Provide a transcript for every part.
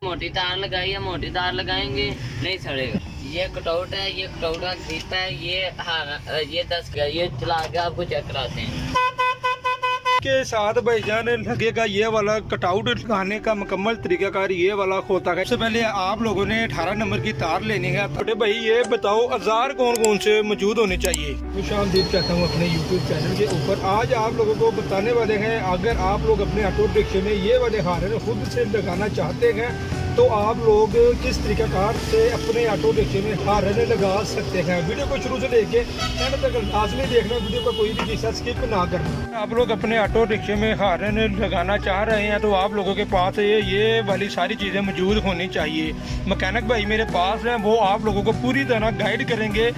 मोटी तार लगाई है, मोटी तार लगाएंगे नहीं सड़ेगा। ये कटआउट है, ये कटआउट का क्लिप है, ये 10 का, ये चला के आपको चेक कराते हैं। के साथ भाईजान लगेगा ये वाला कटआउट लगाने का मुकम्मल तरीकाकार ये वाला होता है। सबसे पहले आप लोगों ने 18 नंबर की तार लेनी है। छोटे भाई ये बताओ औजार कौन कौन से मौजूद होने चाहिए? खुश आमदीद कहता हूँ अपने YouTube चैनल के ऊपर। आज आप लोगों को बताने वाले हैं, अगर आप लोग अपने ऑटो रिक्शे में ये वाले हारन खुद से लगाना चाहते हैं तो आप लोग किस तरीकाकार से अपने ऑटो रिक्शे में हारन लगा सकते हैं। वीडियो को शुरू से लेके एंड तक लाजमी देखना, वीडियो को कोई भी हिस्सा स्किप ना करना। आप लोग अपने ऑटो रिक्शे में हारन लगाना चाह रहे हैं तो आप लोगों के पास ये वाली सारी चीज़ें मौजूद होनी चाहिए। मैकेनिक भाई मेरे पास हैं, वो आप लोगों को पूरी तरह गाइड करेंगे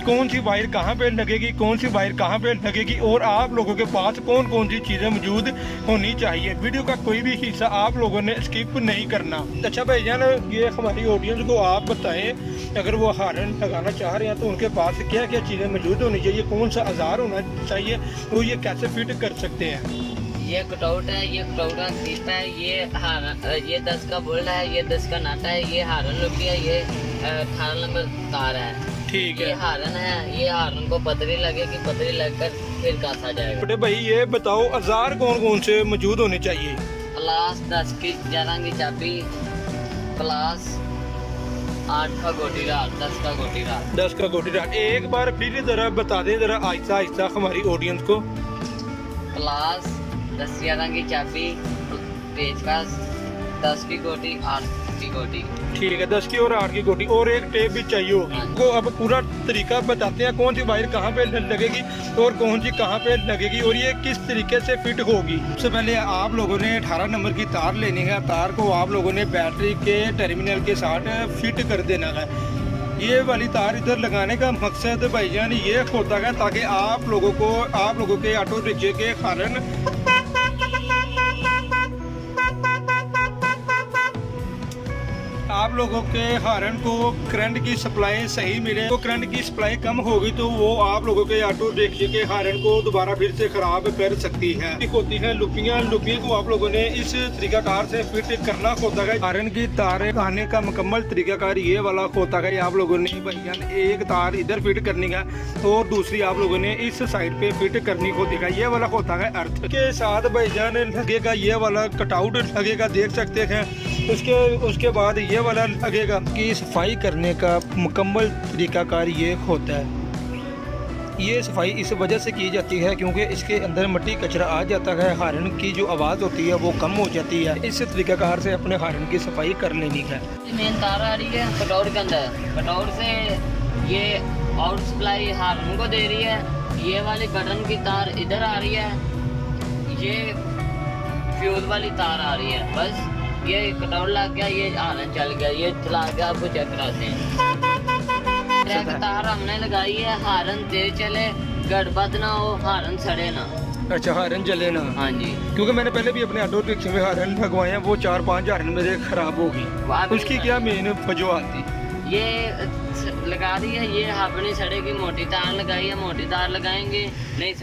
कौन सी वायर कहाँ पे लगेगी, कौन सी वायर कहाँ पे लगेगी और आप लोगों के पास कौन कौन सी चीज़ें मौजूद होनी चाहिए। वीडियो का कोई भी हिस्सा आप लोगों ने स्किप नहीं करना। अच्छा भाईजान, ये हमारी ऑडियंस को आप बताएं, अगर वो हारन लगाना चाह रहे हैं तो उनके पास क्या क्या चीज़ें मौजूद होनी चाहिए, कौन सा औजार होना चाहिए, वो ये कैसे फिट कर सकते हैं। ये कटआउट है, ये कटआउट का क्लिप है, ये 10 का बोल्ट है, ये 10 का नाटा है, ये हारन लुकी है, ये 18 नंबर तार है। ठीक है, ये हारन है, ये हारन को पतरी लगेगी, पतरी लगकर फिर कासा जाएगा। छोटे भाई ये बताओ औजार कौन कौन से मौजूद होने चाहिए? प्लास 10 की 11 की चाबी, प्लास 8 का गोटी रात, 10 का गोटी रात। 10 का गोटी रात। एक बार फिर जरा बता दें जरा आहिस्ता आहिस्ता हमारी ऑडियंस को। प्लास 10 11 की चाबी, पेचकस 10 की गोटी, 8 की गोटी। ठीक है, 10 की और 8 की गोटी और एक टेप भी चाहिए होगी। तो अब पूरा तरीका बताते हैं कौन सी वायर कहाँ पे लगेगी और कौन सी कहाँ पे लगेगी और ये किस तरीके से फिट होगी। सबसे पहले आप लोगों ने 18 नंबर की तार लेनी है। तार को आप लोगों ने बैटरी के टर्मिनल के साथ फिट कर देना है। ये वाली तार इधर लगाने का मकसद भाईजान ये होता है ताकि आप लोगों के ऑटो रिक्शे के कारण आप लोगों के हारन को करंट की सप्लाई सही मिले। तो करंट की सप्लाई कम होगी तो वो आप लोगों के ऑटो रिक्शे के हारन को दोबारा फिर से खराब कर सकती है। होती है लुपियाँ को आप लोगों ने इस तरीकाकार से फिट करना होता है। हारन की तारें लगाने का मुकम्मल तरीकाकार ये वाला होता है। आप लोगों ने भाईजान एक तार इधर फिट करनी है और दूसरी आप लोगों ने इस साइड पे फिट करनी होती है। ये वाला होता है अर्थ के साथ भाईजान लगेगा ये वाला कटआउट लगेगा, देख सकते हैं। उसके बाद ये वाला लगेगा कि सफाई करने का मुकम्मल तरीकाकार ये होता है। ये सफाई इस वजह से की जाती है क्योंकि इसके अंदर मिट्टी कचरा आ जाता है, हारन की जो आवाज़ होती है वो कम हो जाती है। इस तरीकाकार से अपने हारन की सफाई कर लेनी है। मेन तार आ रही है कटआउट के अंदर, कटआउट से ये आउट सप्लाई हारन को दे रही है। ये वाली बटन की तार इधर आ रही है, ये फ्यूज वाली तार आ रही है। बस ये कटआउट लग गया, ये हारन चल गया, ये चला के आपको चेक कराते हैं। तार हमने लगाई है, हारन तेज चले, गड़बड़ ना हो, हारन सड़े ना। अच्छा, हारन जले ना। हाँ जी, क्योंकि मैंने पहले भी अपने ऑटो रिक्शे में हारन लगवाए हैं, वो 4-5 हारन मेरे खराब हो गई। उसकी क्या मेन वजूहत थी? ये लगा दी है, ये हारन नहीं सड़ेगी। मोटी तार लगाई है, मोटी तार लगाएंगे नहीं सड़े।